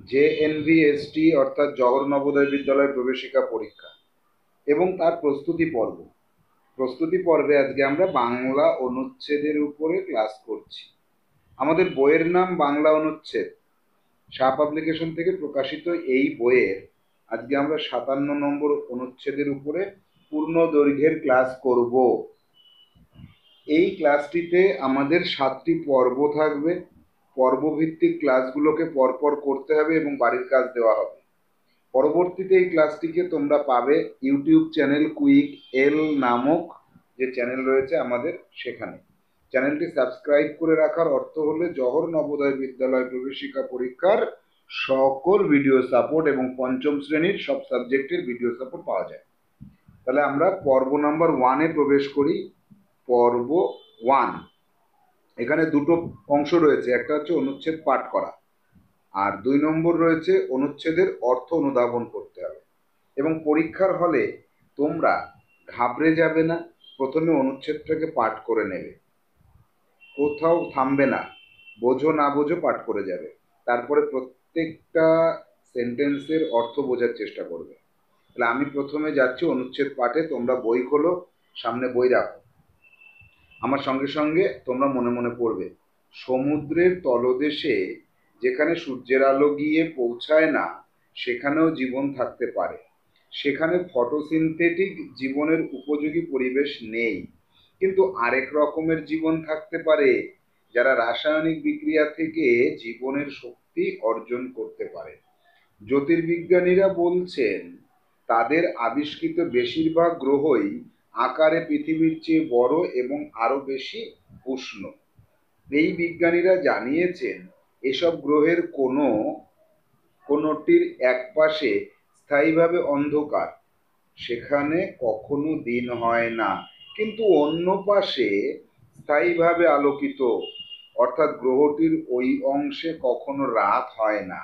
জেএনভিএসটি অর্থাৎ জওহর নবোদয় বিদ্যালয় প্রবেশিকা পরীক্ষা এবং তার প্রস্তুতি পর্ব। প্রস্তুতি পর্বে আজকে আমরা বাংলা অনুচ্ছেদের উপরে ক্লাস করছি। আমাদের বইয়ের নাম বাংলা অনুচ্ছেদ। শাহ পাবলিকেশন থেকে প্রকাশিত এই বইয়ের আজকে আমরা 57 নম্বর অনুচ্ছেদের উপরে পূর্ণ দৈর্ঘ্যের ক্লাস করব। এই ক্লাসটিতে আমাদের 7টি পর্ব থাকবে। পর্বভিত্তিক ক্লাসগুলোকে পরপর করতে হবে এবং বাড়ির কাজ দেওয়া হবে। পরবর্তীতে এই ক্লাসটিকে তোমরা পাবে ইউটিউব চ্যানেল কুইক এল নামক যে চ্যানেল রয়েছে আমাদের, সেখানে। চ্যানেলটি সাবস্ক্রাইব করে রাখার অর্থ হলে জওহর নবোদয় বিদ্যালয় প্রবেশিকা পরীক্ষার সকল ভিডিও সাপোর্ট এবং পঞ্চম শ্রেণীর সব সাবজেক্টের ভিডিও সাপোর্ট পাওয়া যায়। তাহলে আমরা পর্ব নাম্বার 1-এ প্রবেশ করি। পর্ব 1, এখানে দুটো অংশ রয়েছে। একটা হচ্ছে অনুচ্ছেদ পাঠ করা, আর 2 নম্বর রয়েছে অনুচ্ছেদের অর্থ অনুধাবন করতে হবে। এবং পরীক্ষার হলে তোমরা ঘাবড়ে যাবে না, প্রথমে অনুচ্ছেদটাকে পাঠ করে নেবে, কোথাও থামবে না, বোঝো না বোঝো পাঠ করে যাবে। তারপরে প্রত্যেকটা সেন্টেন্সের অর্থ বোঝার চেষ্টা করবে। তাহলে আমি প্রথমে যাচ্ছি অনুচ্ছেদ পাঠে। তোমরা বই খোলো, সামনে বই রাখো, আমার সঙ্গে সঙ্গে তোমরা মনে মনে পড়বে। সমুদ্রের তলদেশে যেখানে সূর্যের আলো গিয়ে পৌঁছায় না, সেখানেও জীবন থাকতে পারে। সেখানে ফটোসিনথেটিক জীবনের উপযোগী পরিবেশ নেই, কিন্তু আরেক রকমের জীবন থাকতে পারে, যারা রাসায়নিক বিক্রিয়া থেকে জীবনের শক্তি অর্জন করতে পারে। জ্যোতির্বিজ্ঞানীরা বলছেন তাদের আবিষ্কৃত বেশিরভাগ গ্রহই আকারে পৃথিবীর চেয়ে বড় এবং আরো বেশি উষ্ণ। এই বিজ্ঞানীরা জানিয়েছেন এসব গ্রহের কোনোটির একপাশে স্থায়ীভাবে অন্ধকার, সেখানে কখনো দিন হয় না, কিন্তু অন্য পাশে স্থায়ীভাবে আলোকিত, অর্থাৎ গ্রহটির ওই অংশে কখনো রাত হয় না।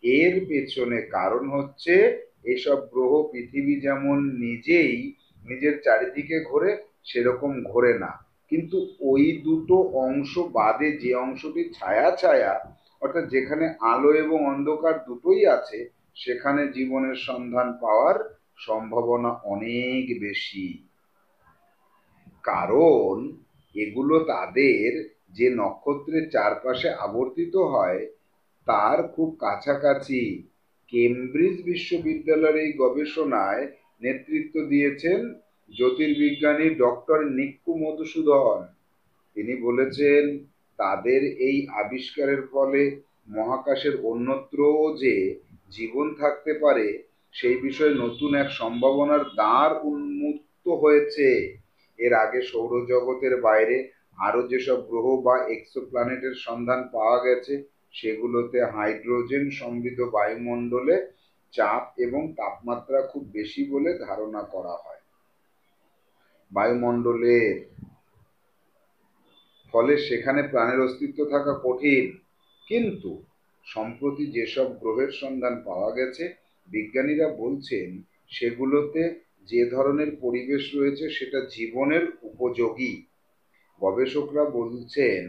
এর পেছনে কারণ হচ্ছে এসব গ্রহ পৃথিবী যেমন নিজেই নিজের চারিদিকে ঘোরে সেরকম ঘোরে না, কিন্তু ওই দুটো অংশ বাদে যে অংশটি ছায়া ছায়া, অর্থাৎ যেখানে আলো এবং অন্ধকার দুটোই আছে, সেখানে জীবনের সন্ধান পাওয়ার সম্ভাবনা অনেক বেশি। কারণ এগুলো তাদের যে নক্ষত্রের চারপাশে আবর্তিত হয় তার খুব কাছাকাছি। কেমব্রিজ বিশ্ববিদ্যালয়ের এই গবেষণায় নেতৃত্ব দিয়েছেন জ্যোতির্বিজ্ঞানী ডক্টর নিক্কু মধুসূদন। তিনি বলেছেন তাদের এই আবিষ্কারের ফলে মহাকাশের অন্যত্রও যে জীবন থাকতে পারে সেই বিষয়ে নতুন এক সম্ভাবনার দ্বার উন্মুক্ত হয়েছে। এর আগে সৌরজগতের বাইরে আরো যেসব গ্রহ বা এক্সোপ্ল্যানেটের সন্ধান পাওয়া গেছে, সেগুলোতে হাইড্রোজেন সমৃদ্ধ বায়ুমণ্ডলে চাপ এবং তাপমাত্রা খুব বেশি বলে ধারণা করা হয়। বায়ুমণ্ডলের ফলে সেখানে প্রাণের অস্তিত্ব থাকা কঠিন। কিন্তু সম্প্রতি যেসব গ্রহের সন্ধান পাওয়া গেছে, বিজ্ঞানীরা বলছেন সেগুলোতে যে ধরনের পরিবেশ রয়েছে সেটা জীবনের উপযোগী। গবেষকরা বলছেন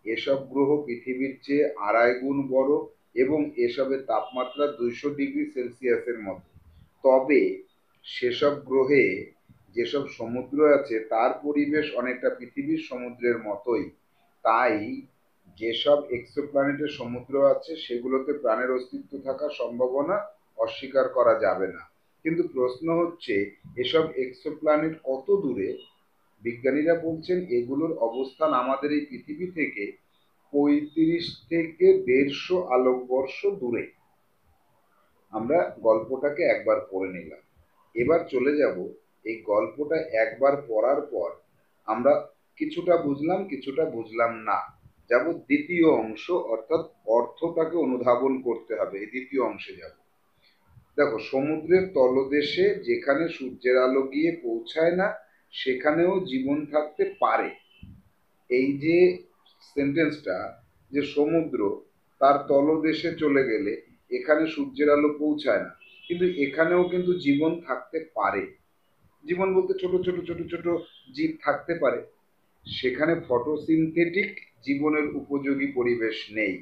এসব গ্রহ পৃথিবীর চেয়ে 2.5 গুণ বড় এবং এসবের তাপমাত্রা 200 ডিগ্রি সেলসিয়াসের মতো। তবে সেসব গ্রহে যেসব সমুদ্র আছে তার পরিবেশ অনেকটা পৃথিবীর সমুদ্রের মতোই। তাই যেসব এক্সোপ্ল্যানেটের সমুদ্র আছে সেগুলোতে প্রাণের অস্তিত্ব থাকার সম্ভাবনা অস্বীকার করা যাবে না। কিন্তু প্রশ্ন হচ্ছে এসব এক্সোপ্ল্যানেট কত দূরে? বিজ্ঞানীরা বলছেন এগুলোর অবস্থান আমাদের এই পৃথিবী থেকে 35 থেকে 150 আলোকবর্ষ দূরে। আমরা গল্পটাকে একবার পড়ে নিলাম, এবার চলে যাব এই গল্পটা একবার পড়ার পর আমরা কিছুটা বুঝলাম কিছুটা বুঝলাম না, যাব দ্বিতীয় অংশ, অর্থাৎ অর্থটাকে অনুধাবন করতে হবে। এই দ্বিতীয় অংশে যাব। দেখো, সমুদ্রের তলদেশে যেখানে সূর্যের আলো গিয়ে পৌঁছায় না সেখানেও জীবন থাকতে পারে। এই যে সেন্টেন্সটা, যে সমুদ্র তার তলদেশে চলে গেলে এখানে সূর্যের আলো পৌঁছায় না, কিন্তু এখানেও কিন্তু জীবন থাকতে পারে। জীবন বলতে ছোট ছোট ছোট ছোট জীব থাকতে পারে। সেখানে ফটোসিনথেটিক জীবনের উপযোগী পরিবেশ নেই,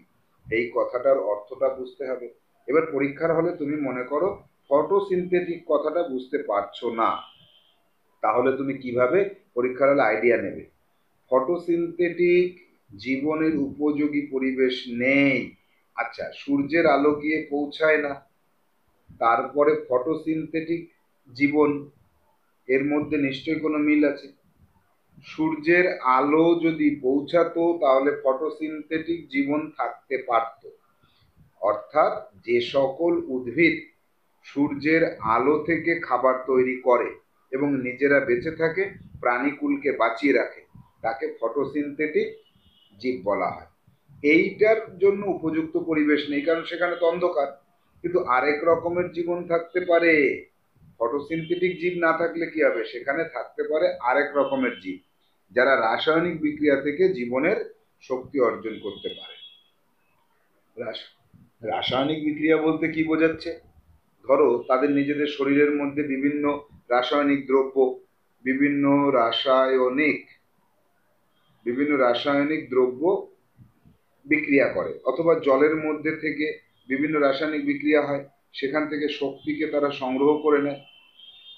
এই কথাটার অর্থটা বুঝতে হবে। এবার পরীক্ষার হলে তুমি মনে করো ফটোসিনথেটিক কথাটা বুঝতে পারছো না, তাহলে তুমি কিভাবে পরীক্ষার হলে আইডিয়া নেবে? ফটোসিনথেটিক জীবনের উপযোগী পরিবেশ নেই। আচ্ছা, সূর্যের আলো গিয়ে পৌঁছায় না, তারপরে ফটোসিনথেটিক জীবন, এর মধ্যে নিশ্চয়ই কোনো মিল আছে। সূর্যের আলো যদি পৌঁছাতো তাহলে ফটোসিনথেটিক জীবন থাকতে পারত। অর্থাৎ যে সকল উদ্ভিদ সূর্যের আলো থেকে খাবার তৈরি করে এবং নিজেরা বেঁচে থাকে, প্রাণীকুলকে বাঁচিয়ে রাখে, তাকে ফটোসিনথেটিক জীব বলা হয়। এইটার জন্য উপযুক্ত পরিবেশ নেই, কারণ সেখানে তো অন্ধকার। কিন্তু আরেক রকমের জীবন থাকতে পারে। ফটোসিনথেটিক জীব না থাকলে কি হবে? সেখানে থাকতে পারে আরেক রকমের জীব, যারা রাসায়নিক বিক্রিয়া থেকে জীবনের শক্তি অর্জন করতে পারে। রাসায়নিক বিক্রিয়া বলতে কি বোঝাচ্ছে? ধরো তাদের নিজেদের শরীরের মধ্যে বিভিন্ন রাসায়নিক দ্রব্য, বিভিন্ন রাসায়নিক বিভিন্ন রাসায়নিক দ্রব্য বিক্রিয়া করে, অথবা জলের মধ্যে থেকে বিভিন্ন রাসায়নিক বিক্রিয়া হয়, সেখান থেকে শক্তিকে তারা সংগ্রহ করে নেয়,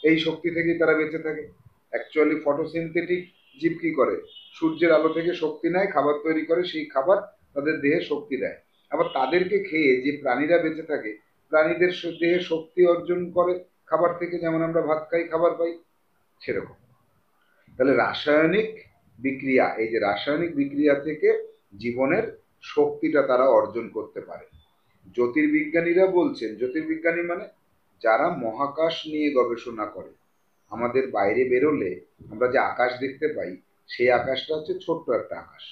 এই শক্তি থেকেই তারা বেঁচে থাকে। অ্যাকচুয়ালি ফটোসিনথেটিক জীব কি করে? সূর্যের আলো থেকে শক্তি নেয়, খাবার তৈরি করে, সেই খাবার তাদের দেহে শক্তি দেয়। আবার তাদেরকে খেয়ে যে প্রাণীরা বেঁচে থাকে, প্রাণীদের দেহে শক্তি অর্জন করে খাবার থেকে, যেমন আমরা ভাত খাই, খাবার পাই, সেরকম। তাহলে রাসায়নিক বিক্রিয়া, এই যে রাসায়নিক বিক্রিয়া থেকে জীবনের শক্তিটা তারা অর্জন করতে পারে। জ্যোতির্বিজ্ঞানীরা বলছেন, জ্যোতির্বিজ্ঞানী মানে যারা মহাকাশ নিয়ে গবেষণা করে। আমাদের বাইরে বেরোলে আমরা যে আকাশ দেখতে পাই, সেই আকাশটা হচ্ছে ছোট্ট একটা আকাশ।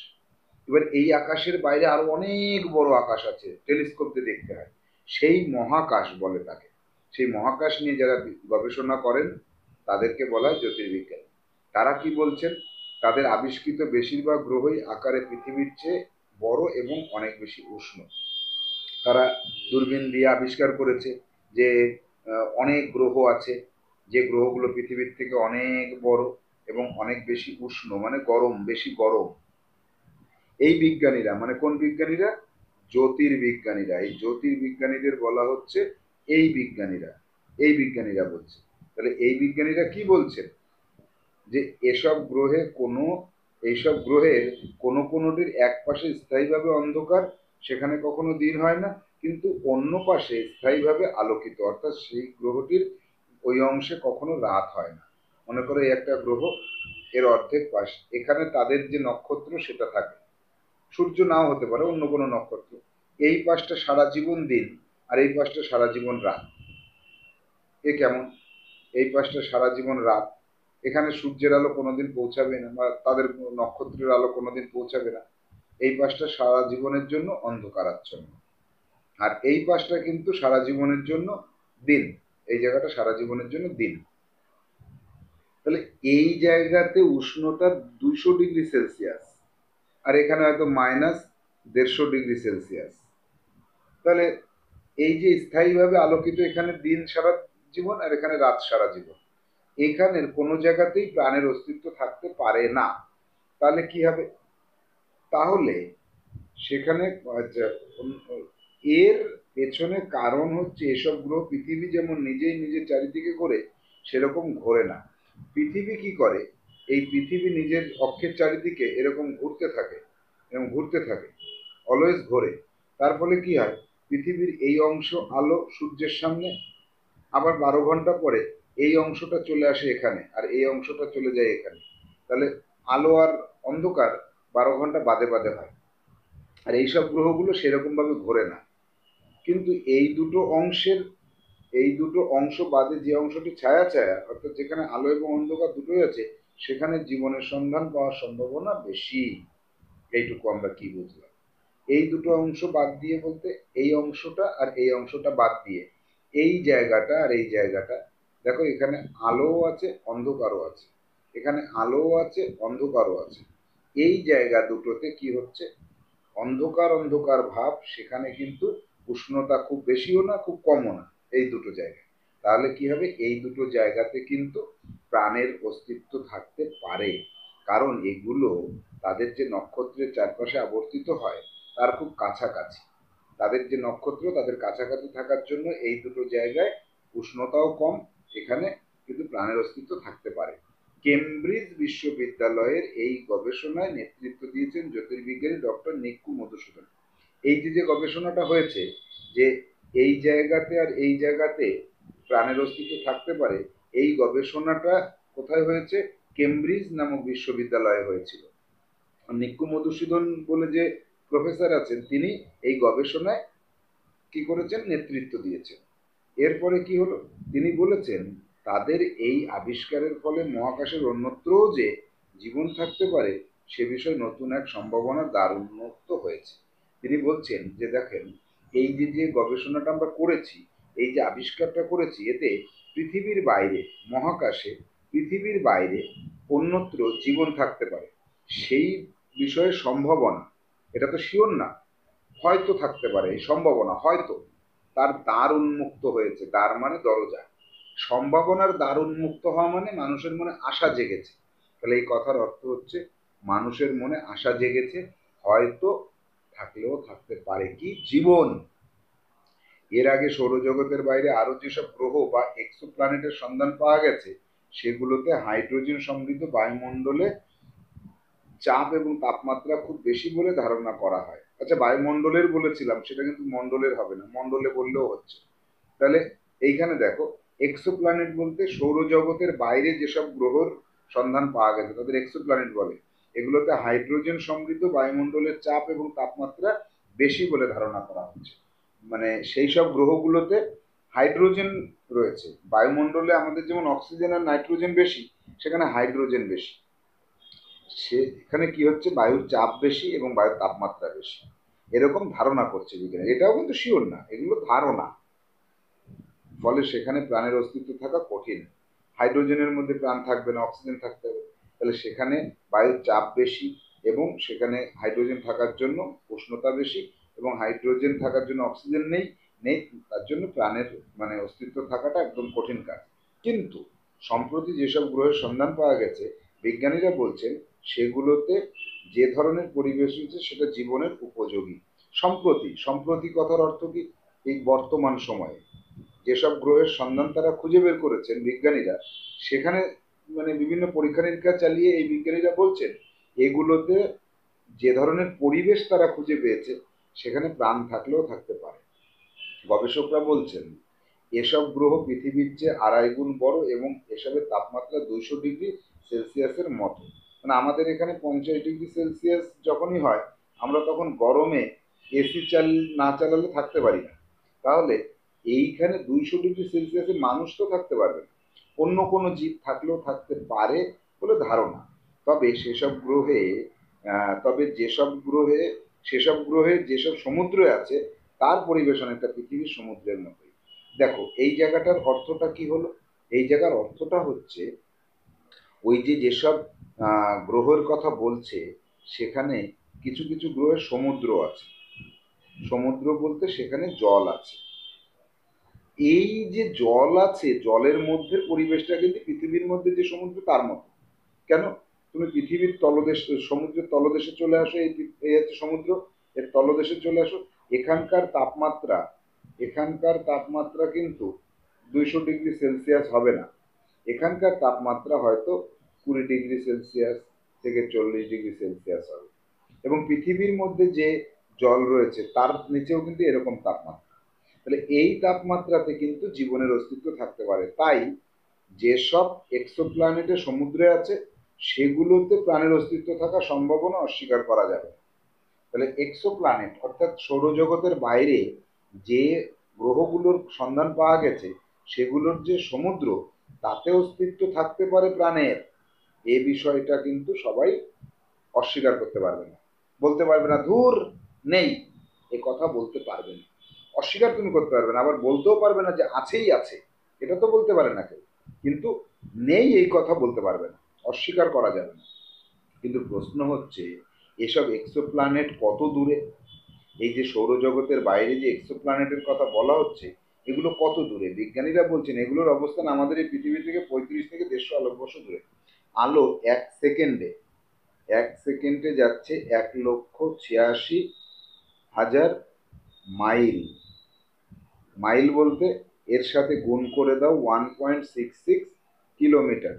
এবার এই আকাশের বাইরে আরো অনেক বড় আকাশ আছে, টেলিস্কোপ দিয়ে দেখতে হয়, সেই মহাকাশ বলে তাকে। সেই মহাকাশ নিয়ে যারা গবেষণা করেন তাদেরকে বলা হয় জ্যোতির্বিজ্ঞানী। তারা কি বলছেন? তাদের আবিষ্কৃত বেশিরভাগ গ্রহই আকারে পৃথিবীর চেয়ে বড় এবং অনেক বেশি উষ্ণ। তারা দূরবীন দিয়ে আবিষ্কার করেছে যে অনেক গ্রহ আছে, যে গ্রহগুলো পৃথিবীর থেকে অনেক বড় এবং অনেক বেশি উষ্ণ, মানে গরম, বেশি গরম। এই বিজ্ঞানীরা, মানে কোন বিজ্ঞানীরা? জ্যোতির্বিজ্ঞানীরা। এই জ্যোতির্বিজ্ঞানীদের বলা হচ্ছে এই বিজ্ঞানীরা। এই বিজ্ঞানীরা বলছে। তাহলে এই বিজ্ঞানীরা কি বলছেন? যে এইসব গ্রহের কোনো কোনোটির এক পাশে স্থায়ীভাবে অন্ধকার, সেখানে কখনো দিন হয় না, কিন্তু অন্য পাশে স্থায়ীভাবে আলোকিত, অর্থাৎ সেই গ্রহটির ওই অংশে কখনো রাত হয় না। মনে করো এই একটা গ্রহ, এর অর্ধেক পাশ, এখানে তাদের যে নক্ষত্র সেটা থাকে, সূর্য নাও হতে পারে, অন্য কোনো নক্ষত্র। এই পাশটা সারা জীবন দিন, আর এই পাশটা সারা জীবন রাত। এ কেমন? এই পাশটা সারা জীবন রাত, এখানে সূর্যের আলো কোনোদিন পৌঁছাবে না, বা তাদের নক্ষত্রের আলো কোনোদিন পৌঁছাবে না। এই পাশটা সারা জীবনের জন্য অন্ধকারাচ্ছন্ন, আর এই পাশটা কিন্তু সারা জীবনের জন্য দিন। এই জায়গাটা সারা জীবনের জন্য দিন। তাহলে এই জায়গাতে উষ্ণতা 200 ডিগ্রি সেলসিয়াস, আর এখানে হয়তো -150 ডিগ্রি সেলসিয়াস। তাহলে এই যে স্থায়ীভাবে আলোকিত, এখানে দিন সারা জীবন আর এখানে রাত সারা জীবন, এখানের কোনো জায়গাতেই প্রাণের অস্তিত্ব থাকতে পারে না। তাহলে কি হবে? তাহলে সেখানে এর পেছনে কারণ হচ্ছে এসব গ্রহ, পৃথিবী যেমন নিজেই নিজের চারিদিকে ঘোরে, সেরকম ঘোরে না। পৃথিবী কি করে? এই পৃথিবী নিজের অক্ষের চারিদিকে এরকম ঘুরতে থাকে, এবং ঘুরতে থাকে, অলওয়েজ ঘোরে। তার ফলে কি হয়? পৃথিবীর এই অংশ আলো সূর্যের সামনে, আবার 12 ঘন্টা পরে এই অংশটা চলে আসে এখানে, আর এই অংশটা চলে যায় এখানে। তাহলে আলো আর অন্ধকার 12 ঘন্টা বাদে বাদে হয়। আর এইসব গ্রহগুলো সেরকম ভাবে ঘোরে না। কিন্তু এই দুটো অংশ বাদে যে অংশটি ছায়া ছায়া, অর্থাৎ যেখানে আলো এবং অন্ধকার দুটোই আছে, সেখানে জীবনের সন্ধান পাওয়ার সম্ভাবনা বেশি। এইটুকু আমরা কি বুঝলাম? এই দুটো অংশ বাদ দিয়ে বলতে এই অংশটা আর এই অংশটা বাদ দিয়ে এই জায়গাটা আর এই জায়গাটা, দেখো এখানে আলো আছে, অন্ধকারও আছে, এখানে আলো আছে, অন্ধকারও আছে। এই জায়গা দুটোতে কি হচ্ছে? অন্ধকার অন্ধকার ভাব, সেখানে কিন্তু উষ্ণতা খুব বেশিও না, খুব কমও না, এই দুটো জায়গায়। তাহলে কি হবে? এই দুটো জায়গাতে কিন্তু প্রাণের অস্তিত্ব থাকতে পারে, কারণ এগুলো তাদের যে নক্ষত্রের চারপাশে আবর্তিত হয় তার খুব কাছাকাছি। তাদের যে নক্ষত্র তাদের কাছাকাছি থাকার জন্য এই দুটো জায়গায় উষ্ণতাও কম, এখানে কিন্তু প্রাণের অস্তিত্ব থাকতে পারে। কেমব্রিজ বিশ্ববিদ্যালয়ের এই গবেষণায় নেতৃত্ব দিয়েছেন জ্যোতির্বিজ্ঞানী ডক্টর নিক্কু মধুসূদন। এই যে গবেষণাটা হয়েছে যে এই জায়গাতে আর এই জায়গাতে প্রাণের অস্তিত্ব থাকতে পারে, এই গবেষণাটা কোথায় হয়েছে? কেমব্রিজ নামক বিশ্ববিদ্যালয়ে হয়েছিল। নিক্কু মধুসূদন বলে যে প্রফেসর আছেন, তিনি এই গবেষণায় কি করেছেন? নেতৃত্ব দিয়েছেন। এরপরে কি হলো? তিনি বলেছেন তাদের এই আবিষ্কারের ফলে মহাকাশের অন্যত্রও যে জীবন থাকতে পারে সে বিষয়ে নতুন এক সম্ভাবনার দ্বার উন্মুক্ত হয়েছে। তিনি বলছেন যে দেখেন, এই যে গবেষণাটা আমরা করেছি, এই যে আবিষ্কারটা করেছি, এতে পৃথিবীর বাইরে, মহাকাশে পৃথিবীর বাইরে অন্যত্র জীবন থাকতে পারে সেই বিষয়ে সম্ভাবনা, এটা তো শিওর না, হয়তো থাকতে পারে, এই সম্ভাবনা হয়তো, তার দ্বার উন্মুক্ত হয়েছে। দ্বার মানে দরজা, সম্ভাবনার দ্বার উন্মুক্ত হওয়া মানে মানুষের মনে আশা জেগেছে। তাহলে এই কথার অর্থ হচ্ছে মানুষের মনে আশা জেগেছে, হয়তো থাকলেও থাকতে পারে কি জীবন। এর আগে সৌরজগতের বাইরে আরো যেসব গ্রহ বা এক্সোপ্ল্যানেটের সন্ধান পাওয়া গেছে সেগুলোতে হাইড্রোজেন সমৃদ্ধ বায়ুমণ্ডলে চাপ এবং তাপমাত্রা খুব বেশি বলে ধারণা করা হয়। আচ্ছা, বায়ুমণ্ডলের বলেছিলাম, সেটা কিন্তু মণ্ডলের হবে না, মণ্ডলে বললেও হচ্ছে। তাহলে এইখানে দেখো, এক্সোপ্ল্যানেট বলতে সৌরজগতের বাইরে যেসব গ্রহর সন্ধান পাওয়া গেছে তাদের এক্সোপ্ল্যানেট বলে। এগুলোতে হাইড্রোজেন সমৃদ্ধ বায়ুমণ্ডলের চাপ এবং তাপমাত্রা বেশি বলে ধারণা করা হচ্ছে। মানে সেই সব গ্রহগুলোতে হাইড্রোজেন রয়েছে। বায়ুমণ্ডলে আমাদের যেমন অক্সিজেন আর নাইট্রোজেন বেশি, সেখানে হাইড্রোজেন বেশি। সেখানে কি হচ্ছে? বায়ুর চাপ বেশি এবং বায়ুর তাপমাত্রা বেশি, এরকম ধারণা করছে বিজ্ঞানী। এটাও কিন্তু শিওর না, এগুলো ধারণা। ফলে সেখানে প্রাণের অস্তিত্ব থাকা কঠিন। হাইড্রোজেনের মধ্যে প্রাণ থাকবে না, অক্সিজেন থাকতে হবে। তাহলে সেখানে বায়ুর চাপ বেশি এবং সেখানে হাইড্রোজেন থাকার জন্য উষ্ণতা বেশি, এবং হাইড্রোজেন থাকার জন্য অক্সিজেন নেই, তার জন্য প্রাণের মানে অস্তিত্ব থাকাটা একদম কঠিন কাজ। কিন্তু সম্প্রতি যেসব গ্রহের সন্ধান পাওয়া গেছে বিজ্ঞানীরা বলছেন সেগুলোতে যে ধরনের পরিবেশ রয়েছে সেটা জীবনের উপযোগী। সম্প্রতি, সম্প্রতি কথার অর্থ কি? এই বর্তমান সময়ে যেসব গ্রহের সন্ধান তারা খুঁজে বের করেছেন বিজ্ঞানীরা, সেখানে মানে বিভিন্ন পরীক্ষা নিরীক্ষা চালিয়ে এই বিজ্ঞানীরা বলছেন এগুলোতে যে ধরনের পরিবেশ তারা খুঁজে পেয়েছে সেখানে প্রাণ থাকলেও থাকতে পারে। গবেষকরা বলছেন এসব গ্রহ পৃথিবীর চেয়ে 2.5 গুণ বড় এবং এসবের তাপমাত্রা 200 ডিগ্রি সেলসিয়াসের মতো। মানে আমাদের এখানে 50 ডিগ্রি সেলসিয়াস যখনই হয় আমরা তখন গরমে এসি না চালালে থাকতে পারি না। তাহলে এইখানে 200 ডিগ্রি সেলসিয়াসে মানুষ তো থাকতে পারবে না, অন্য কোনো জীব থাকলেও থাকতে পারে বলে ধারণা। তবে সেসব গ্রহে সেসব গ্রহে যেসব সমুদ্র আছে তার পরিবেশ অনেকটা পৃথিবীর সমুদ্রের মতোই। দেখো এই জায়গাটার অর্থটা কি হলো? এই জায়গার অর্থটা হচ্ছে ওই যেসব গ্রহের কথা বলছে সেখানে কিছু কিছু গ্রহে সমুদ্র আছে। সমুদ্র বলতে সেখানে জল আছে। এই যে জল আছে, জলের মধ্যে পরিবেশটা কিন্তু পৃথিবীর মধ্যে যে সমুদ্র তার মতো। কেন? তুমি পৃথিবীর তলদেশ, সমুদ্রের তলদেশে চলে আসো, এই হচ্ছে সমুদ্র, এর তলদেশে চলে আসো। এখানকার তাপমাত্রা এখানকার তাপমাত্রা কিন্তু 200 ডিগ্রি সেলসিয়াস হবে না। এখানকার তাপমাত্রা হয়তো 20 ডিগ্রি সেলসিয়াস থেকে 40 ডিগ্রি সেলসিয়াস হবে। এবং পৃথিবীর মধ্যে যে জল রয়েছে তার নিচেও কিন্তু এরকম তাপমাত্রা। তাহলে এই তাপমাত্রাতে কিন্তু জীবনের অস্তিত্ব থাকতে পারে। তাই যেসব এক্সোপ্ল্যানেটে সমুদ্রে আছে সেগুলোতে প্রাণের অস্তিত্ব থাকার সম্ভাবনা অস্বীকার করা যাবে। তাহলে এক্সোপ্ল্যানেট অর্থাৎ সৌরজগতের বাইরে যে গ্রহগুলোর সন্ধান পাওয়া গেছে সেগুলোর যে সমুদ্র তাতে অস্তিত্ব থাকতে পারে প্রাণের, এই বিষয়টা কিন্তু সবাই অস্বীকার করতে পারবে না, বলতে পারবে না ধুর নেই, এ কথা বলতে পারবে না। অস্বীকার তুমি করতে পারবে না, আবার বলতেও পারবে না যে আছেই আছে, এটা তো বলতে পারে না কেউ। কিন্তু নেই এই কথা বলতে পারবে না, অস্বীকার করা যাবে না। কিন্তু প্রশ্ন হচ্ছে এসব এক্সোপ্ল্যানেট কত দূরে? এই যে সৌরজগতের বাইরে যে এক্সোপ্ল্যানেটের কথা বলা হচ্ছে এগুলো কত দূরে? বিজ্ঞানীরা বলছেন এগুলোর অবস্থান আমাদের এই পৃথিবী থেকে 35 থেকে 150 আলোকবর্ষ দূরে। আলো এক সেকেন্ডে যাচ্ছে 1,86,000 মাইল। মাইল বলতে এর সাথে গুণ করে দাও 1.66 কিলোমিটার।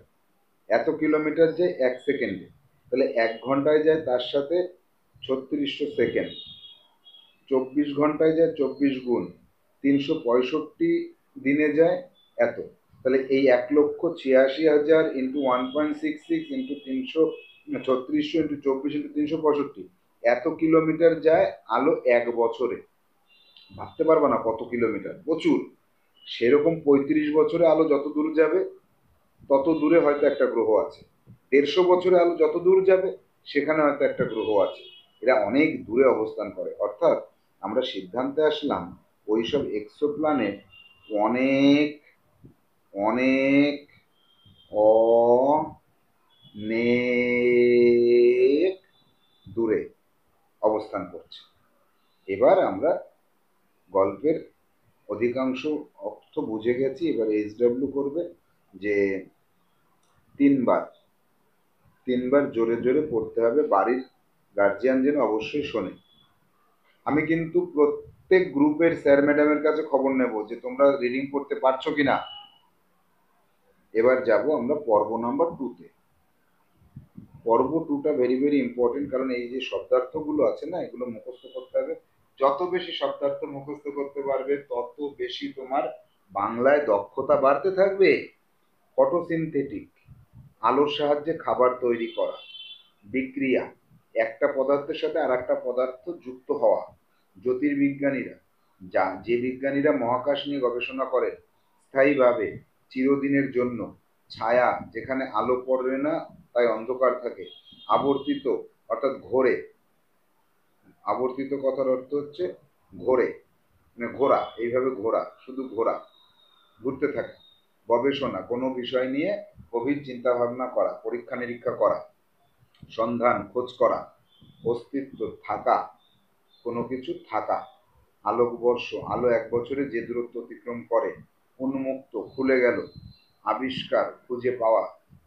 এত কিলোমিটার যায় 1 সেকেন্ডে, তাহলে 1 ঘন্টায় যায় তার সাথে 3600 সেকেন্ড, 24 ঘন্টায় যায় 24 গুণ, 365 দিনে যায় এত। তাহলে এই 1,86,000 ইন্টু 1.66 ইন্টু 3600 ইন্টু 24 ইন্টু 365, এত কিলোমিটার যায় আলো 1 বছরে। ভাবতে পারবা না কত কিলোমিটার, প্রচুর। সেরকম 35 বছরে আলো যত দূর যাবে তত দূরে হয়তো একটা গ্রহ আছে। 150 বছরে আলো যত দূর যাবে সেখানে হয়তো একটা গ্রহ আছে। এরা অনেক দূরে অবস্থান করে, অর্থাৎ আমরা সিদ্ধান্তে আসলাম ওইসব এক্সোপ্ল্যানেট অনেক অনেক অনেক দূরে অবস্থান করছে। এবার আমরা গল্পের অধিকাংশ অর্থ বুঝে গেছি। এবার এইচডব্লিউ করবে যে 3 বার জোরে জোরে পড়তে হবে, বাড়ির গার্জিয়ান যেন অবশ্যই শোনে। আমি কিন্তু প্রত্যেক গ্রুপের স্যার ম্যাডামের কাছে খবর নেব যে তোমরা রিডিং পড়তে পারছো কিনা। এবার যাব আমরা পর্ব নাম্বার 2-তে। পর্ব 2টা ভেরি ভেরি ইম্পর্টেন্ট, কারণ এই যে শব্দার্থগুলো আছে না, এগুলো মুখস্থ করতে হবে। যত বেশি শব্দার্থ মুখস্থ করতে পারবে তত বেশি তোমার বাংলায় দক্ষতা বাড়তে থাকবে। ফটোসিনথেটিক, আলোর সাহায্যে খাবার তৈরি করা, বিক্রিয়া, একটা পদার্থের সাথে আর একটা পদার্থ যুক্ত হওয়া, জ্যোতির্বিজ্ঞানীরা যে বিজ্ঞানীরা মহাকাশ নিয়ে গবেষণা করেন স্থায়ীভাবে চিরদিনের জন্য, ছায়া, যেখানে আলো পড়বে না তাই অন্ধকার থাকে, আবর্তিত অর্থাৎ ঘোরে, আবর্তিত কথার অর্থ হচ্ছে ঘোরে, মানে ঘোরা, এইভাবে ঘোরা, শুধু ঘোরা, ঘুরতে থাকে, গবেষণা, কোনো বিষয় নিয়ে গভীর চিন্তা ভাবনা করা, পরীক্ষা নিরীক্ষা করা, সন্ধান, খোঁজ করা, অস্তিত্ব, থাকা, কোনো কিছু থাকা, আলোকবর্ষ, আলো 1 বছরে যে দূরত্ব অতিক্রম করে, উন্মুক্ত, খুলে গেল, আবিষ্কার, খুঁজে পাওয়া,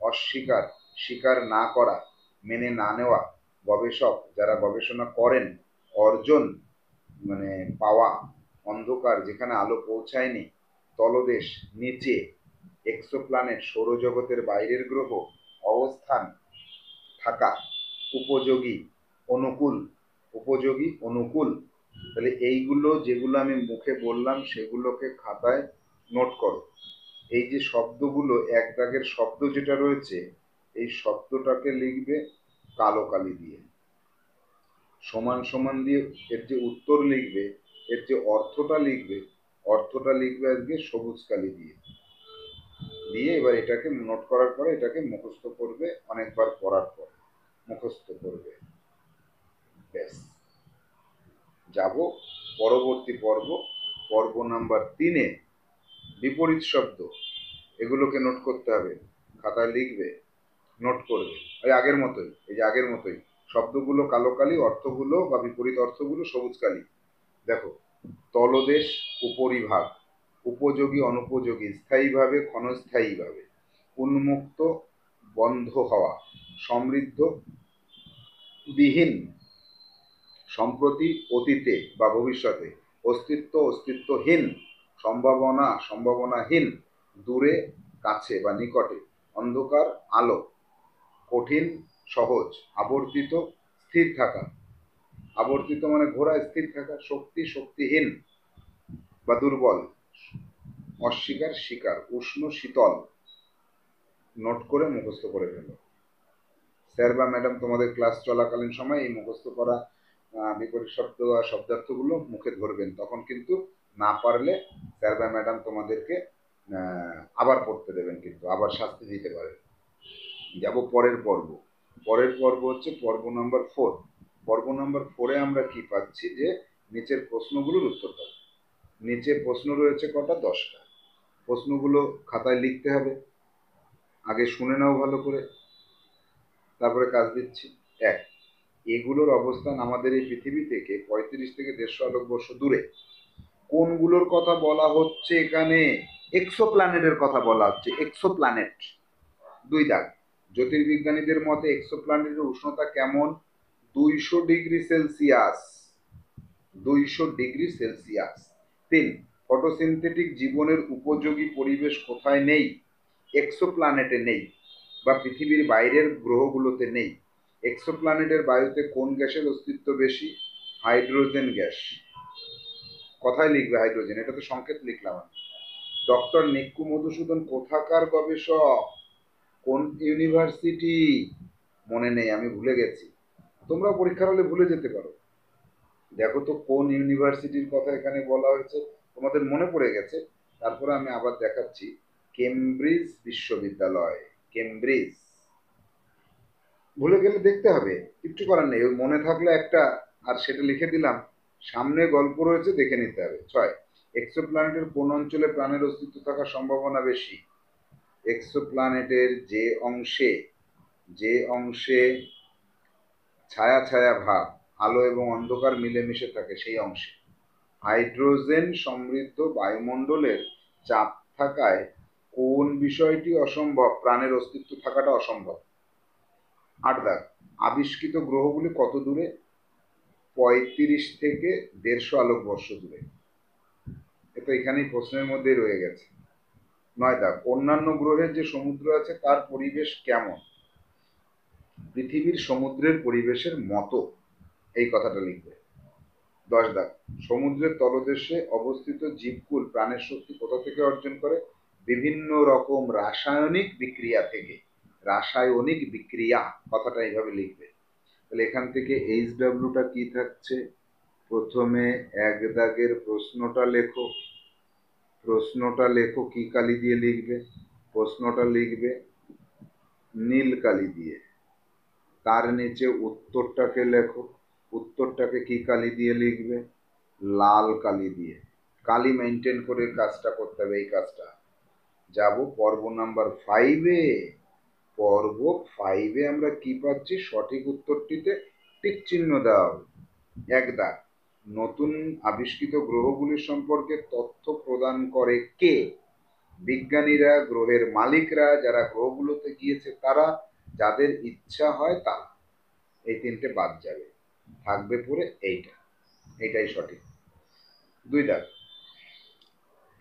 অস্বীকার, স্বীকার না করা, মেনে না নেওয়া, গবেষক, যারা গবেষণা করেন, অর্জন মানে পাওয়া, অন্ধকার, যেখানে আলো পৌঁছায়নি, তলদেশ, নিচে, এক্সোপ্ল্যানেট, সৌরজগতের বাইরের গ্রহ, অবস্থান, থাকা, উপযোগী, অনুকূল, উপযোগী, অনুকূল। তাহলে এইগুলো যেগুলো আমি মুখে বললাম সেগুলোকে খাতায় নোট করো। এই যে শব্দগুলো, এক দাগের শব্দ যেটা রয়েছে, এই শব্দটাকে লিখবে কালো কালি দিয়ে, সমান সমান দিয়ে এর যে উত্তর লিখবে, এর যে অর্থটা লিখবে, অর্থটা লিখবে আজকে সবুজ কালি দিয়ে। দিয়ে এবার এটাকে নোট করার পরে এটাকে মুখস্থ করবে, অনেকবার পড়ার পর মুখস্থ করবে। ব্যাস, যাব পরবর্তী পর্ব, পর্ব নাম্বার 3-এ বিপরীত শব্দ, এগুলোকে নোট করতে হবে, খাতায় লিখবে, নোট করবে, ওই আগের মতোই, এই যে আগের মতোই শব্দগুলো কালো কালি, অর্থগুলো বা বিপরীত অর্থগুলো সবুজ কালি। দেখো, তলদেশ, উপরিভাগ, উপযোগী, অনুপযোগী, স্থায়ীভাবে, ক্ষণস্থায়ীভাবে, উন্মুক্ত, বন্ধ হওয়া, সমৃদ্ধ, বিহীন, সম্প্রতি, অতীতে বা ভবিষ্যতে, অস্তিত্ব, অস্তিত্বহীন, সম্ভাবনা, সম্ভাবনাহীন, দূরে, কাছে বা নিকটে, অন্ধকার, আলো, কঠিন, সহজ, আবর্তিত, স্থির থাকা, আবর্তিত মানে ঘোরা, স্থির থাকা, শক্তি, শক্তিহীন বা দুর্বল, অস্বীকার, স্বীকার, উষ্ণ, শীতল। নোট করে মুখস্থ করে ফেলো। স্যার বা ম্যাডাম তোমাদের ক্লাস চলাকালীন সময় এই মুখস্থ করা বিপরীত শব্দ আর শব্দার্থগুলো মুখে ধরবেন, তখন কিন্তু না পারলে স্যার বা ম্যাডাম তোমাদেরকে আবার পড়তে দেবেন, কিন্তু আবার শাস্তি দিতে পারে। যাব পরের পর্ব। পরের পর্ব হচ্ছে পর্ব নাম্বার 4। পর্ব নাম্বার 4-এ আমরা কি পাচ্ছি, যে নিচের প্রশ্নগুলোর উত্তর পাবো। নিচে প্রশ্ন রয়েছে কটা? 10টা। প্রশ্নগুলো খাতায় লিখতে হবে, আগে শুনে নাও ভালো করে, তারপরে কাজ দিচ্ছি। 1, এগুলোর অবস্থান আমাদের এই পৃথিবী থেকে 35 থেকে 150 আলোকবর্ষ দূরে। কোনগুলোর কথা বলা হচ্ছে এখানে? এক্সোপ্ল্যানেটের কথা বলা হচ্ছে, এক্সোপ্ল্যানেট। 2 দাগ, জ্যোতির্বিজ্ঞানীদের মতে এক্সোপ্ল্যানেটের উষ্ণতা কেমন? 200 ডিগ্রি সেলসিয়াস। 200°C। 3, ফটোসিনথেটিক জীবনের উপযোগী পরিবেশ কোথায় নেই? এক্সোপ্ল্যানেটে নেই, বা পৃথিবীর বাইরের গ্রহগুলোতে নেই। এক্সোপ্ল্যানেটের বায়ুতে কোন গ্যাসের অস্তিত্ব বেশি? Hydrogen gas. কথায় লিখবে হাইড্রোজেন, এটা তো সংকেত লিখলাম আমি। ডক্টর নিক্কু মধুসূদন কোথাকার গবেষক? কোন ইউনিভার্সিটি? মনে নেই, আমি ভুলে গেছি। তোমরা পরীক্ষার হলে ভুলে যেতে পারো। দেখো তো কোন ইউনিভার্সিটির কথা এখানে বলা হয়েছে, তোমাদের মনে পড়ে গেছে। তারপরে আমি আবার দেখাচ্ছি, কেমব্রিজ বিশ্ববিদ্যালয়, কেমব্রিজ। ভুলে গেলে দেখতে হবে, কিচ্ছু করার নেই, ওই মনে থাকলে একটা, আর সেটা লিখে দিলাম, সামনে গল্প রয়েছে, দেখে নিতে হবে। 6, এক্সোপ্ল্যানেটের কোন অঞ্চলে প্রাণের অস্তিত্ব থাকার সম্ভাবনা বেশি? এক্সোপ্ল্যানেটের যে অংশে ছায়া ছায়া ভাব, আলো এবং অন্ধকার মিলেমিশে থাকে, সেই অংশে। হাইড্রোজেন সমৃদ্ধ বায়ুমণ্ডলের চাপ থাকায় কোন বিষয়টি অসম্ভব? প্রাণের অস্তিত্ব থাকাটা অসম্ভব। 8 দাগ, আবিষ্কৃত গ্রহগুলি কত দূরে? 35 থেকে 150 আলোকবর্ষ দূরে। এটা এখানেই প্রশ্নের মধ্যেই রয়ে গেছে। 9 দাগ, অন্যান্য গ্রহের যে সমুদ্র আছে তার পরিবেশ কেমন? পৃথিবীর সমুদ্রের পরিবেশের মতো, এই কথাটা লিখবে। 10 দাগ, সমুদ্রের তলদেশে অবস্থিত জীবকুল প্রাণের শক্তি কোথা থেকে অর্জন করে? বিভিন্ন রকম রাসায়নিক বিক্রিয়া থেকে। রাসায়নিক বিক্রিয়া কথাটা এইভাবে লিখবে। তাহলে এখান থেকে HWটা কি থাকছে? প্রথমে 1 দাগের প্রশ্নটা লেখো, কি কালি দিয়ে লিখবে? প্রশ্নটা লিখবে নীল কালি দিয়ে। তার নিচে উত্তরটাকে লেখো, উত্তরটাকে কি কালি দিয়ে লিখবে? লাল কালি দিয়ে। কালি মেনটেন করে কাজটা করতে হবে, এই কাজটা। যাব পর্ব নাম্বার 5-এ। পর্ব 5-এ আমরা কি পাচ্ছি? সঠিক উত্তরটিতে টিক চিহ্ন দাও। 1 দাগ, নতুন আবিষ্কৃত গ্রহগুলির সম্পর্কে তথ্য প্রদান করে কে? বিজ্ঞানীরা, গ্রহের মালিকরা, যারা গ্রহগুলোতে গিয়েছে তারা, যাদের ইচ্ছা হয় তারা। এই 3টে বাদ যাবে, থাকবে পরে এইটাই সঠিক। 2 দাগ,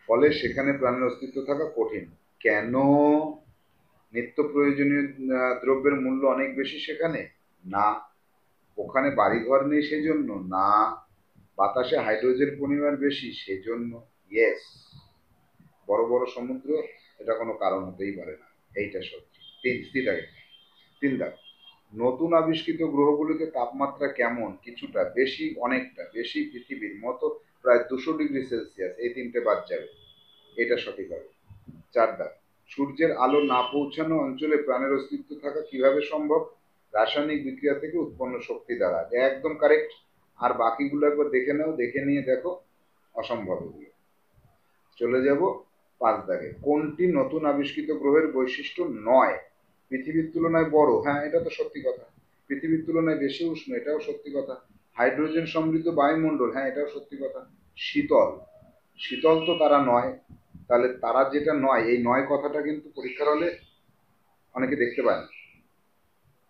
ফলে সেখানে প্রাণের অস্তিত্ব থাকা কঠিন কেন? নিত্য প্রয়োজনীয় দ্রব্যের মূল্য অনেক বেশি সেখানে? না। ওখানে বাড়িঘর নেই সেজন্য? না। বাতাসে হাইড্রোজেন পরিমাণ বেশি সেজন্য? ইয়েস। বড় বড় সমুদ্র, এটা কোনো কারণ হতেই পারে না, এইটা সত্যি। 3 দাগ, নতুন আবিষ্কৃত গ্রহগুলিতে তাপমাত্রা কেমন? কিছুটা, বেশি, অনেকটা বেশি, পৃথিবীর মতো, প্রায় 200°C। এই 3টে বাদ যাবে, এটা সঠিক হবে। 4 দাগ, সূর্যের আলো না পৌঁছানো অঞ্চলে প্রাণের অস্তিত্ব থাকা কিভাবে সম্ভব? রাসায়নিক বিক্রিয়া থেকে উৎপন্ন শক্তি দ্বারা। একদম কারেক্ট। আর বাকিগুলো একবার দেখে নাও, দেখে নিয়ে দেখো অসম্ভব এগুলো। চলে যাব 5 দাগে, কোনটি নতুন আবিষ্কৃত গ্রহের বৈশিষ্ট্য নয়? পৃথিবীর তুলনায় বড়, হ্যাঁ এটা তো সত্যি কথা। পৃথিবীর তুলনায় বেশি উষ্ণ, এটাও সত্যি কথা। হাইড্রোজেন সমৃদ্ধ বায়ুমণ্ডল, হ্যাঁ এটাও সত্যি কথা। শীতল, শীতল তো তারা নয়। তাহলে তারা যেটা নয়, এই নয় কথাটা কিন্তু পরীক্ষার হলে অনেকে দেখতে পায় না।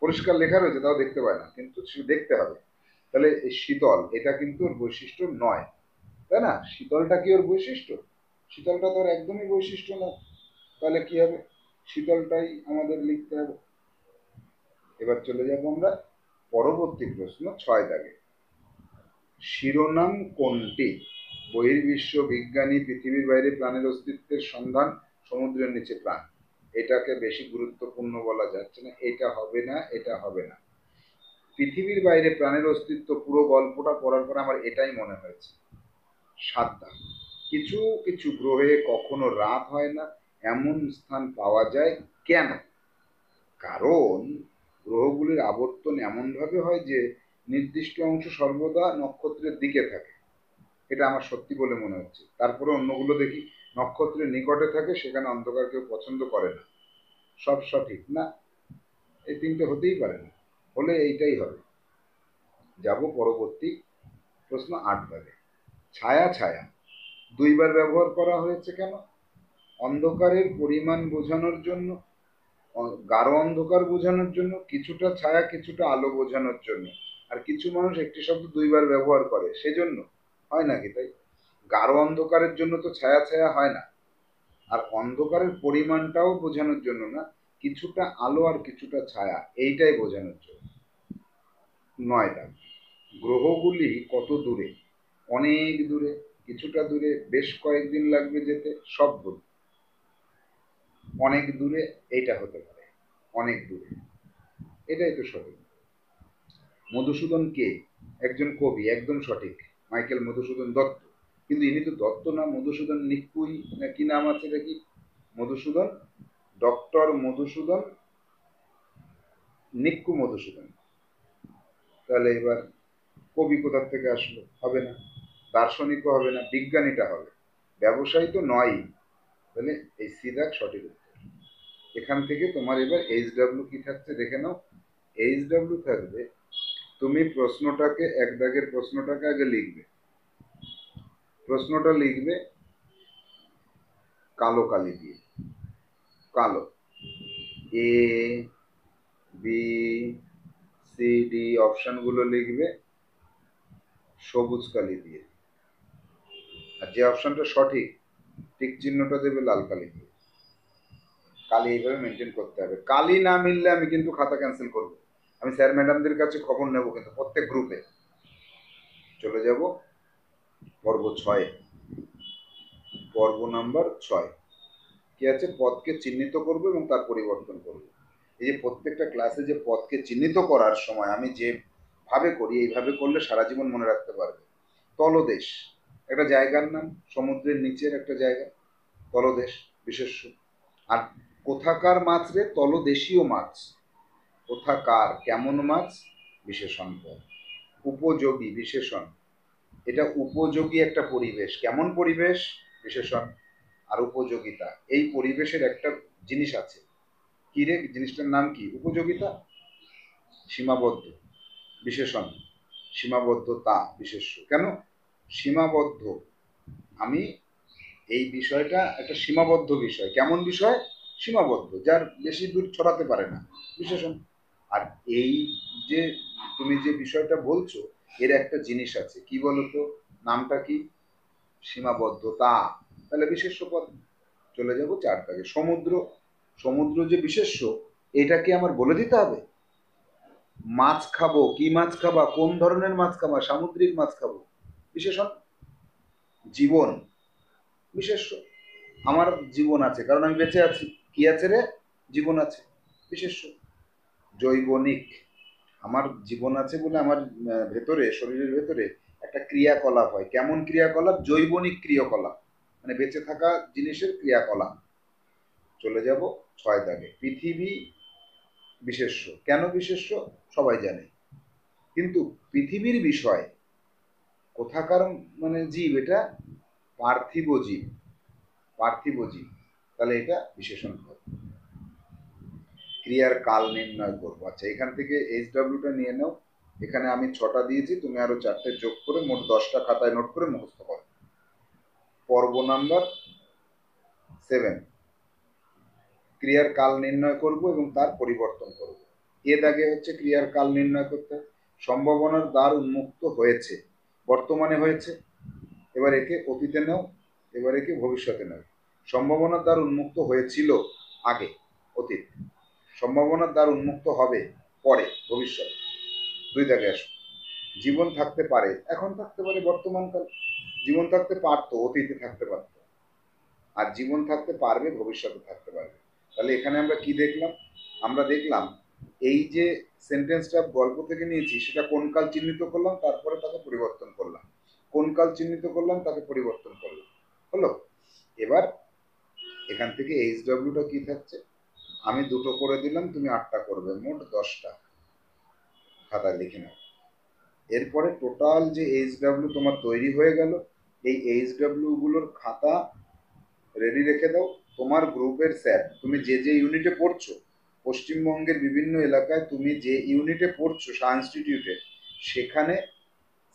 পরিষ্কার লেখা রয়েছে তাও দেখতে পায় না, কিন্তু দেখতে হবে। তাহলে এই শীতল, এটা কিন্তু ওর বৈশিষ্ট্য নয়, তাই না? শীতলটা কি ওর বৈশিষ্ট্য? শীতলটা তো একদমই বৈশিষ্ট্য না। তাহলে কি হবে? শীতলটাই আমাদের লিখতে হবে। এবার চলে যাব আমরা পরবর্তী প্রশ্ন 6 দাগে। শিরোনাম কোনটি? বহির্বিশ্ব বিজ্ঞানী, পৃথিবীর বাইরে প্রাণের অস্তিত্বের সন্ধান, সমুদ্রের নিচে প্রাণ। এটাকে বেশি গুরুত্বপূর্ণ বলা যাচ্ছে না, এটা হবে না, এটা হবে না। পৃথিবীর বাইরে প্রাণের অস্তিত্ব, পুরো গল্পটা পড়ার পর আমার এটাই মনে হয়েছে। 7 দাগ, কিছু কিছু গ্রহে কখনো রাত হয় না, এমন স্থান পাওয়া যায় কেন? কারণ গ্রহগুলির আবর্তন এমনভাবে হয় যে নির্দিষ্ট অংশ সর্বদা নক্ষত্রের দিকে থাকে। এটা আমার সত্যি বলে মনে হচ্ছে। তারপরে অন্যগুলো দেখি নক্ষত্রের নিকটে থাকে, সেখানে অন্ধকার কেউ পছন্দ করে না। সব সঠিক না, এই 3টে হতেই পারে না, হলে এইটাই হবে। যাব পরবর্তী প্রশ্ন 8 দাগে। ছায়া ছায়া 2বার ব্যবহার করা হয়েছে কেন? অন্ধকারের পরিমাণ বোঝানোর জন্য, গাঢ় অন্ধকার বোঝানোর জন্য, কিছুটা ছায়া কিছুটা আলো বোঝানোর জন্য। আর কিছু মানুষ একটি শব্দ 2বার ব্যবহার করে সেজন্য। হয় নাকি? তাই গাঢ় অন্ধকারের জন্য তো ছায়া ছায়া হয় না। আর অন্ধকারের পরিমাণটাও বোঝানোর জন্য না, কিছুটা আলো আর কিছুটা ছায়া, এইটাই বোঝানোর জন্য। 9 দাগ। গ্রহগুলি কত দূরে? অনেক দূরে, কিছুটা দূরে, বেশ কয়েকদিন লাগবে যেতে, সব দূরে। অনেক দূরে এইটা হতে পারে, অনেক দূরে, এটাই তো সঠিক। মধুসূদন কে? একজন কবি, একদম সঠিক, মাইকেল মধুসূদন দত্ত। কিন্তু ইনি তো দত্ত না, মধুসূদন নিকুই না কি নাম আছে দেখি, মধুসূদন, ডক্টর মধুসূদন, নিক্কু মধুসূদন। তাহলে এবার কবি কোথার থেকে আসলো? হবে না। দার্শনিকও হবে না, বিজ্ঞানীটা হবে। ব্যবসায়ী তো নয়ই। তাহলে এই সি দাগ সঠিক উত্তর। এখান থেকে তোমার এবার এইচডব্লিউ কি থাকছে দেখে নাও। এইচডব্লিউ থাকবে, তুমি প্রশ্নটাকে, এক দাগের প্রশ্নটাকে আগে লিখবে। প্রশ্নটা লিখবে কালো কালি দিয়ে, কালো, এ বি সি ডি অপশনগুলো লিখবে সবুজ কালি দিয়ে। আর যে অপশনটা সঠিক, টিক চিহ্নটা দেবে লাল কালি দিয়ে। কালি এইভাবে মেনটেন করতে হবে। কালি না মিললে আমি কিন্তু খাতা ক্যান্সেল করব। আমি স্যার ম্যাডামদের কাছে খবর নেব কিন্তু প্রত্যেক গ্রুপে। চলে যাব পর্ব 6, পর্ব নাম্বার 6। কি আছে? পদকে চিহ্নিত করব এবং তার পরিবর্তন করব। এই যে প্রত্যেকটা ক্লাসে যে পদকে চিহ্নিত করার সময় আমি যেভাবে করি, এইভাবে করলে সারা জীবন মনে রাখতে পারবে। তলদেশ একটা জায়গার নাম, সমুদ্রের নিচের একটা জায়গা, তলদেশ বিশেষ্য। আর কোথাকার মাছ রে? তলদেশীয় মাছ। কোথাকার, কেমন মাছ, বিশেষণ পদ। উপযোগী বিশেষণ, এটা উপযোগী একটা পরিবেশ, কেমন পরিবেশ, বিশেষণ। আর উপযোগিতা, এই পরিবেশের একটা জিনিস আছে, কি রে? জিনিসটার নাম কি? উপযোগিতা। সীমাবদ্ধ বিশেষণ, সীমাবদ্ধতা বিশেষ্য। কেন সীমাবদ্ধ? আমি এই বিষয়টা একটা সীমাবদ্ধ বিষয়। কেমন বিষয়? সীমাবদ্ধ, যার বেশি দূর ছড়াতে পারে না, বিশেষণ। আর এই যে তুমি যে বিষয়টা বলছো, এর একটা জিনিস আছে, কি বলতো? নামটা কি? সীমাবদ্ধতা। তাহলে বিশেষ্য পদ। চলে যাব 4 দাগে। সমুদ্র, সমুদ্র যে বিশেষ্য, এটাকে আমার বলে দিতে হবে। মাছ খাবো, কি মাছ খাবা? কোন ধরনের মাছ খাবা? সামুদ্রিক মাছ খাবো, বিশেষণ। জীবন বিশেষ্য, আমার জীবন আছে কারণ আমি বেঁচে আছি। কি আছে রে? জীবন আছে, বিশেষ্য। জৈবনিক, আমার জীবন আছে বলে আমার ভেতরে, শরীরের ভেতরে একটা ক্রিয়াকলাপ হয়। কেমন ক্রিয়াকলাপ? জৈবনিক ক্রিয়াকলাপ, মানে বেঁচে থাকা জিনিসের ক্রিয়াকলাপ। চলে যাব 6 দাগে। পৃথিবী বিশেষ্য। কেন বিশেষ্য? সবাই জানে, কিন্তু পৃথিবীর বিষয় কোথাকার মানে জীব? এটা পার্থিব জীব, পার্থিব জীব। তাহলে এটা বিশেষণ পদ। ক্রিয়ার কাল নির্ণয় করবো। আচ্ছা, এখান থেকে এইচডব্লিউটা নিয়ে নাও। এখানে আমি 6টা দিয়েছি, তুমি আরো 4টে যোগ করে মোট 10টা খাতায় নোট করে মুখস্থ করো। পর্ব নাম্বার 7, ক্রিয়ার কাল নির্ণয় করব এবং তার পরিবর্তন করব। এ দাগে হচ্ছে ক্রিয়ার কাল নির্ণয় করতে। সম্ভাবনার দ্বার উন্মুক্ত হয়েছে, বর্তমানে হয়েছে। এবার একে অতীতে নাও, এবার একে ভবিষ্যতে নাও। সম্ভাবনার দ্বার উন্মুক্ত হয়েছিল আগে, অতীত। সম্ভাবনার দ্বার উন্মুক্ত হবে পরে, ভবিষ্যৎ। 2 দাগে আসো। জীবন থাকতে পারে, এখন থাকতে পারে, বর্তমানকাল। জীবন থাকতে পারতো, অতীতে থাকতে পারত। আর জীবন থাকতে পারবে, ভবিষ্যতে থাকতে পারবে। তাহলে এখানে আমরা কি দেখলাম? আমরা দেখলাম এই যে সেন্টেন্সটা গল্প থেকে নিয়েছি, সেটা কোন কাল চিহ্নিত করলাম, তারপরে তাকে পরিবর্তন করলাম। কোন কাল চিহ্নিত করলাম, তাকে পরিবর্তন করলাম। হলো? এবার এখান থেকে এইচডব্লিউটা কি থাকছে? আমি 2টো করে দিলাম, তুমি 8টা করবে, মোট 10টা খাতায় লিখে নাও। এরপরে টোটাল যে এইচডব্লিউ তোমার তৈরি হয়ে গেল, এই এইচডব্লিউ গুলোর খাতা রেডি রেখে দাও। তোমার গ্রুপের স্যার, তুমি যে যে ইউনিটে পড়ছো, পশ্চিমবঙ্গের বিভিন্ন এলাকায় তুমি যে ইউনিটে পড়ছো সায়েন্স ইনস্টিটিউটে, সেখানে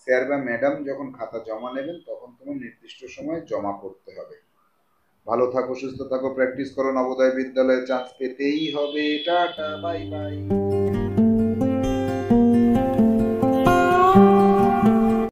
স্যার বা ম্যাডাম যখন খাতা জমা নেবেন, তখন তোমার নির্দিষ্ট সময় জমা করতে হবে। ভালো থাকো, সুস্থ থাকো, প্র্যাকটিস করো, নবোদয় বিদ্যালয়ে চান্স পেতেই হবে। Tata, bye bye.